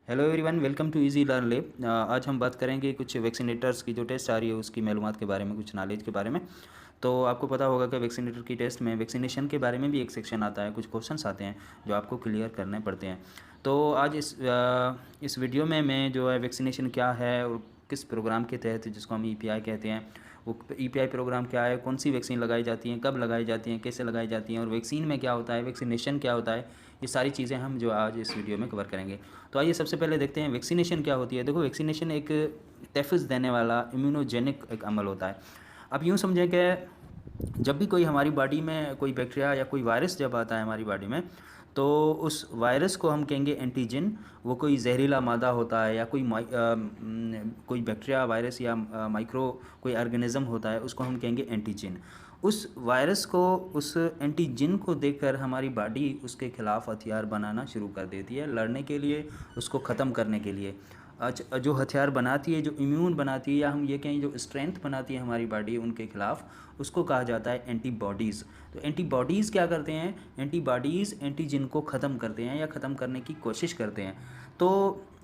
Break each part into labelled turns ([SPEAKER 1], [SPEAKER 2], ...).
[SPEAKER 1] Hello everyone, welcome to easy learn lab. आज हम बात करेंगे कुछ वैक्सीनेटर्स की जो टेस्ट आ रही है उसकी मालूमात के बारे में, कुछ नॉलेज के बारे में। तो आपको पता होगा कि वैक्सीनेटर की टेस्ट में वैक्सीनेशन के बारे में भी एक सेक्शन आता है, कुछ क्वेश्चंस आते हैं जो आपको क्लियर करने पड़ते हैं। तो आज इस वीडियो में मैं जो है वैक्सीनेशन क्या है और किस प्रोग्राम के तहत, जिसको हम ईपीआई कहते हैं, वो ईपीआई प्रोग्राम क्या है, कौन सी वैक्सीन लगाई जाती हैं, कब लगाई जाती हैं, कैसे लगाई जाती हैं, और वैक्सीन में क्या होता है, वैक्सीनेशन क्या होता है, ये सारी चीज़ें हम जो आज इस वीडियो में कवर करेंगे। तो आइए सबसे पहले देखते हैं वैक्सीनेशन क्या होती है। देखो, वैक्सीनेशन एक तहफ़्फ़ुज़ देने वाला इम्यूनोजेनिक एक अमल होता है। अब यूँ समझें कि जब भी कोई हमारी बॉडी में कोई बैक्टीरिया या कोई वायरस जब आता है हमारी बॉडी में, तो उस वायरस को हम कहेंगे एंटीजन। वो कोई जहरीला मादा होता है या कोई बैक्टीरिया, वायरस या माइक्रो कोई ऑर्गेनिज्म होता है, उसको हम कहेंगे एंटीजन। उस वायरस को, उस एंटीजन को देखकर हमारी बॉडी उसके खिलाफ हथियार बनाना शुरू कर देती है, लड़ने के लिए, उसको ख़त्म करने के लिए। जो हथियार बनाती है, जो इम्यून बनाती है, या हम ये कहें जो स्ट्रेंथ बनाती है हमारी बॉडी उनके खिलाफ, उसको कहा जाता है एंटीबॉडीज़। तो एंटीबॉडीज़ क्या करते हैं? एंटीबॉडीज़ एंटीजन को ख़त्म करते हैं या ख़त्म करने की कोशिश करते हैं। तो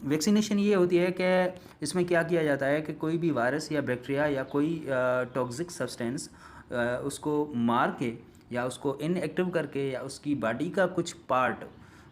[SPEAKER 1] वैक्सीनेशन ये होती है कि इसमें क्या किया जाता है कि कोई भी वायरस या बैक्टीरिया या कोई टॉक्सिक सब्सटेंस उसको मार के या उसको इनएक्टिव करके या उसकी बॉडी का कुछ पार्ट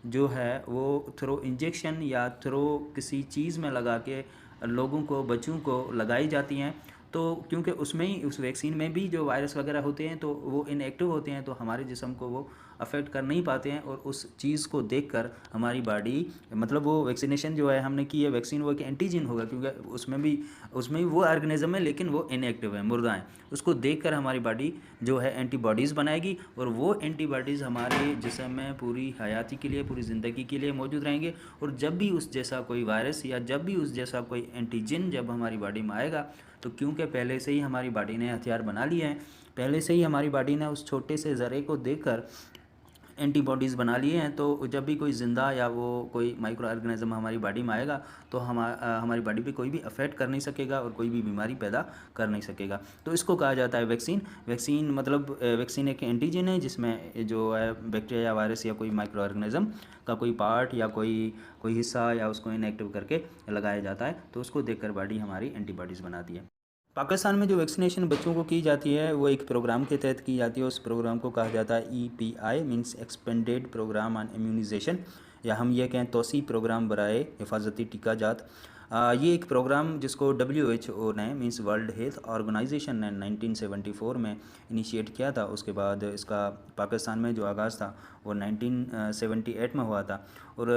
[SPEAKER 1] जो है वो थ्रो इंजेक्शन या थ्रो किसी चीज़ में लगा के लोगों को, बच्चों को लगाई जाती हैं। तो क्योंकि उसमें ही, उस वैक्सीन में भी जो वायरस वगैरह होते हैं तो वो इनएक्टिव होते हैं, तो हमारे जिस्म को वो अफेक्ट कर नहीं पाते हैं, और उस चीज़ को देखकर हमारी बॉडी, मतलब वो वैक्सीनेशन जो है हमने की है, वैक्सीन वो एक एंटीजन होगा, क्योंकि उसमें भी वो ऑर्गेनिज्म है लेकिन वो इनएक्टिव है, मुर्दा है। उसको देखकर हमारी बॉडी जो है एंटीबॉडीज़ बनाएगी, और वो एंटीबॉडीज़ हमारे जिस्म में पूरी हयाती के लिए, पूरी ज़िंदगी के लिए मौजूद रहेंगे। और जब भी उस जैसा कोई वायरस या जब भी उस जैसा कोई एंटीजन जब हमारी बॉडी में आएगा, तो क्योंकि पहले से ही हमारी बॉडी ने हथियार बना लिए हैं, पहले से ही हमारी बॉडी ने उस छोटे से ज़रे को देखकर एंटीबॉडीज़ बना लिए हैं, तो जब भी कोई ज़िंदा या वो कोई माइक्रो ऑर्गेनिज्म हमारी बॉडी में आएगा, तो हमारी बॉडी पे कोई भी अफेक्ट कर नहीं सकेगा और कोई भी बीमारी पैदा कर नहीं सकेगा। तो इसको कहा जाता है वैक्सीन। वैक्सीन मतलब वैक्सीन एक एंटीजन है जिसमें जो है बैक्टीरिया या वायरस या कोई माइक्रो ऑर्गेनिज्म का कोई पार्ट या कोई कोई हिस्सा या उसको इनएक्टिव करके लगाया जाता है, तो उसको देखकर बॉडी हमारी एंटीबॉडीज़ बनाती है। पाकिस्तान में जो वैक्सीनेशन बच्चों को की जाती है वो एक प्रोग्राम के तहत की जाती है। उस प्रोग्राम को कहा जाता है EPI, means expanded programme on immunisation, या हम ये कहें तोसी प्रोग्राम बराए हिफाजती टीका जात। ये एक प्रोग्राम जिसको WHO ने, मींस वर्ल्ड हेल्थ ऑर्गेनाइजेशन ने 1974 में इनिशिएट किया था। उसके बाद इसका पाकिस्तान में जो आगाज़ था वो 1978 में हुआ था। और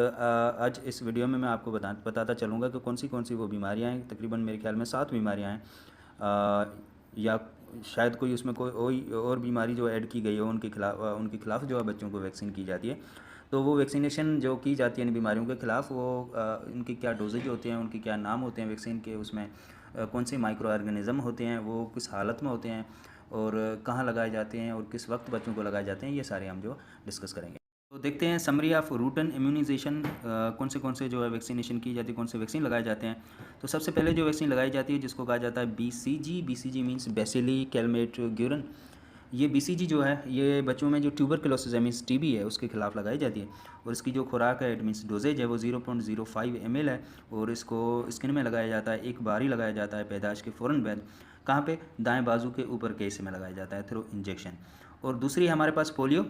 [SPEAKER 1] आज इस वीडियो में मैं आपको बताता चलूँगा कि कौन सी वो बीमारियाँ हैं। तकरीबन मेरे ख्याल में 7 बीमारियाँ हैं, या शायद कोई उसमें कोई और बीमारी जो ऐड की गई हो, उनके खिलाफ जो है बच्चों को वैक्सीन की जाती है। तो वो वैक्सीनेशन जो की जाती है इन बीमारियों के ख़िलाफ़, वो उनके क्या डोजेज होते हैं, उनके क्या नाम होते हैं वैक्सीन के, उसमें कौन से माइक्रो ऑर्गेनिज़म होते हैं, वो किस हालत में होते हैं, और कहाँ लगाए जाते हैं, और किस वक्त बच्चों को लगाए जाते हैं, ये सारे हम जो डिस्कस करेंगे। तो देखते हैं समरी ऑफ रूटीन इम्यूनाइजेशन, कौन से जो है वैक्सीनेशन की जाती है, कौन से वैक्सीन लगाए जाते हैं। तो सबसे पहले जो वैक्सीन लगाई जाती है जिसको कहा जाता है BCG मींस बेसिली कैलमेट ग्यूरन। ये BCG जो है ये बच्चों में जो ट्यूबरकुलोसिस है, मींस TB है, उसके खिलाफ लगाई जाती है। और इसकी जो खुराक है, इट मींस डोजेज है, वो 0.05 ml है, और इसको स्किन में लगाया जाता है, एक बार ही लगाया जाता है पैदाइश के फ़ौरन बाद। कहाँ पे? दाएँ बाजू के ऊपर के हिस्से में लगाया जाता है थ्रू इंजेक्शन। और दूसरी हमारे पास पोलियो।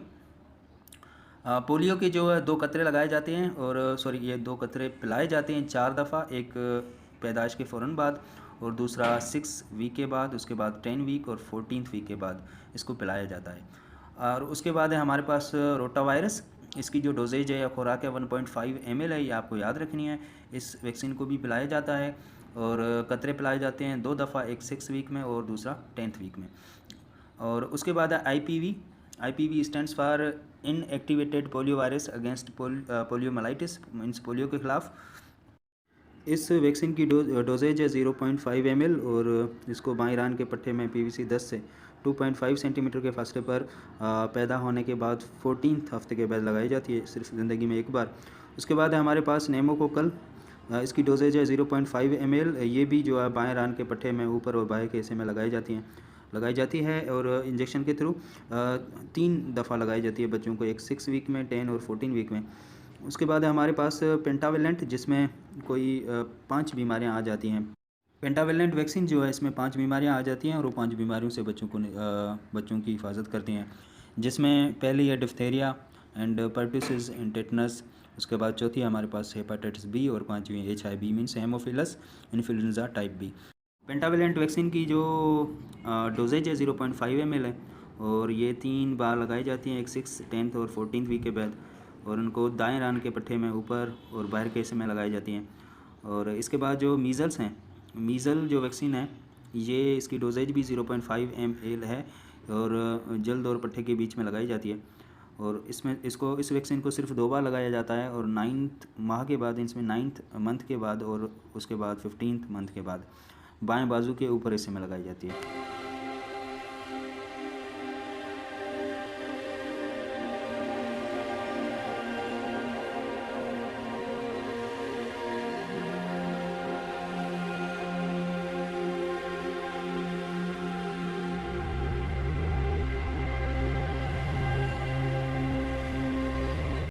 [SPEAKER 1] पोलियो के जो है 2 कतरे लगाए जाते हैं, और सॉरी, ये 2 कतरे पिलाए जाते हैं 4 दफ़ा, एक पैदाइश के फ़ौरन बाद, और दूसरा 6 वीक के बाद, उसके बाद 10 वीक और 14th वीक के बाद इसको पिलाया जाता है। और उसके बाद है हमारे पास रोटा वायरस। इसकी जो डोजेज है या खुराक है 1.5 ml है, ये आपको याद रखनी है। इस वैक्सीन को भी पिलाया जाता है, और कतरे पिलाए जाते हैं 2 दफ़ा, एक 6 वीक में और दूसरा 10th वीक में। और उसके बाद है IPV stands for inactivated polio virus against poliomyelitis, means polio के ख़िलाफ़। इस वैक्सीन की डोजेज है 0.5 ml, और इसको बाएं रान के पट्टे में PVC 10 से 2.5 सेंटीमीटर के फासले पर पैदा होने के बाद 14th हफ्ते के बाद लगाई जाती है, सिर्फ ज़िंदगी में एक बार। उसके बाद है हमारे पास नेमोकोकल। इसकी डोजेज है 0.5 ml। ये भी जो है बाएं रान के पट्टे में ऊपर और बाएं के हिस्से में लगाई जाती है, और इंजेक्शन के थ्रू 3 दफ़ा लगाई जाती है बच्चों को, एक 6 वीक में, 10 और 14 वीक में। उसके बाद है हमारे पास पेंटावेलेंट, जिसमें कोई 5 बीमारियां आ जाती हैं। पेंटावेलेंट वैक्सीन जो है, इसमें 5 बीमारियां आ जाती हैं और वो 5 बीमारियों से बच्चों की हिफाजत करती हैं, जिसमें पहली है diphtheria and pertussis and tetanus. उसके बाद चौथी है हमारे पास हेपाटाइटिस बी और पांचवी HIV means haemophilus influenzae type B. Pentavalent vaccine की जो डोजेज है 0.5 ml है और ये 3 बार लगाई जाती हैं, एक 6, 10th और 14th वीक के बाद, और उनको दाएं रान के पट्टे में ऊपर और बाहर के हिस्से में लगाई जाती हैं। और इसके बाद जो मीज़ल्स हैं, मीज़ल जो वैक्सीन है, ये इसकी डोजेज भी 0.5 ml है और जल्द और पट्टे के बीच में लगाई जाती है। और इस वैक्सीन को सिर्फ 2 बार लगाया जाता है और 9th माह के बाद, इसमें 9th मंथ के बाद और उसके बाद 15th मंथ के बाद बाएं बाजू के ऊपर हिस्से में लगाई जाती है।